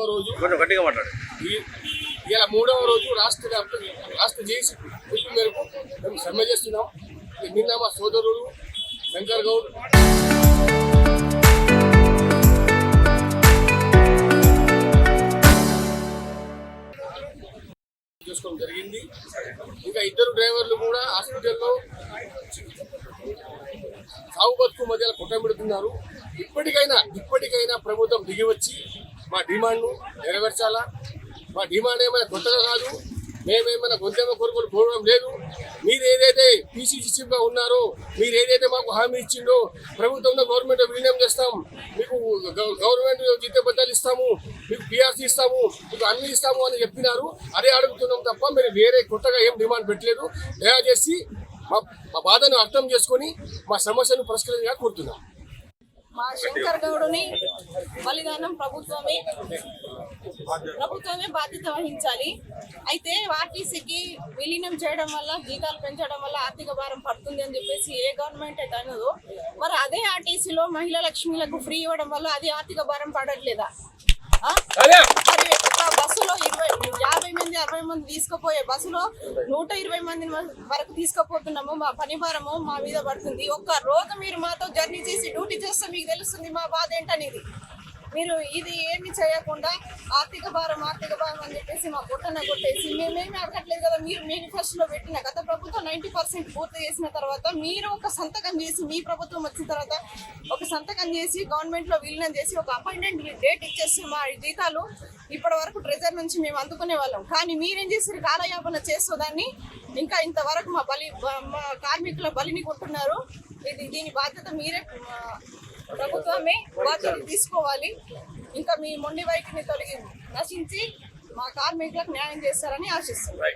మూడవ రోజు ఇలా మూడవ రోజు రాష్ట్ర జేసీ పిలుపు మేరకు మేము సమ్మె చేస్తున్నాం. నిన్న మా సోదరుడు శంకర్ గౌడ్ చేసుకోవడం జరిగింది. ఇంకా ఇద్దరు డ్రైవర్లు కూడా హాస్పిటల్లో సాగు బతుకు మధ్యలో కొట్టబెడుతున్నారు. ఇప్పటికైనా ప్రభుత్వం దిగివచ్చి మా డిమాండ్ను నెరవేర్చాలా. మా డిమాండ్ ఏమైనా కొత్తగా కాదు, మేమేమైనా గొంతేమో కోరుకొని కోరడం లేదు. మీరు ఏదైతే పీసీసీ చీఫ్గా ఉన్నారో, మీరు ఏదైతే మాకు హామీ ఇచ్చిండో, ప్రభుత్వంలో గవర్నమెంట్ విలీనం చేస్తాం, మీకు గవర్నమెంట్ జీతబద్దాలు ఇస్తాము, మీకు పిఆర్సీ ఇస్తాము, మీకు అన్ని ఇస్తాము అని చెప్పినారు. అదే అడుగుతున్నాం తప్ప మీరు వేరే కొత్తగా ఏం డిమాండ్ పెట్టలేదు. దయచేసి మా బాధను అర్థం చేసుకొని మా సమస్యను పరిష్కరించాలని కోరుతున్నాం. మా శంకర్ గౌడుని బలిదానం ప్రభుత్వమే బాధ్యత వహించాలి. అయితే ఆర్టీసీకి విలీనం చేయడం వల్ల, జీతాలు పెంచడం వల్ల ఆర్థిక భారం పడుతుంది అని చెప్పేసి ఏ గవర్నమెంట్ అయితే అనదో, మరి అదే ఆర్టీసీలో మహిళా లక్ష్మీలకు ఫ్రీ ఇవ్వడం వల్ల అది ఆర్థిక భారం పడట్లేదా? మరి ఒక బస్సులో 50 మంది 60 మంది తీసుకుపోయే బస్సులో 120 మంది వరకు తీసుకుపోతున్నాము. మా పని భారము మా మీద పడుతుంది. ఒక్క రోజు మీరు మాతో జర్నీ చేసి డ్యూటీ చేస్తే మీకు తెలుస్తుంది మా బాధ ఏంటనేది. మీరు ఇది ఏమి చేయకుండా ఆర్థిక భారం అని చెప్పేసి మా పొట్టన కొట్టేసి మేమేమి అడగట్లేదు కదా. మీరు మేనిఫెస్టోలో పెట్టిన గత ప్రభుత్వం 90% పూర్తి చేసిన తర్వాత మీరు ఒక సంతకం చేసి, మీ ప్రభుత్వం వచ్చిన తర్వాత ఒక సంతకం చేసి గవర్నమెంట్లో విలీనం చేసి ఒక అపాయింట్మెంట్ డేట్ ఇచ్చేసి మా జీతాలు ఇప్పటి వరకు ట్రెజర్ నుంచి మేము అందుకునే వాళ్ళం. కానీ మీరేం చేసి కాలయాపన చేస్తుందాన్ని ఇంకా ఇంతవరకు మా కార్మికుల బలిని కొంటున్నారు. దీని బాధ్యత మీరే, ప్రభుత్వమే బాధ్యత తీసుకోవాలి. ఇంకా మీ మొండి వైఖరిని నశించి మా కార్మికులకు న్యాయం చేస్తారని ఆశిస్తున్నాం.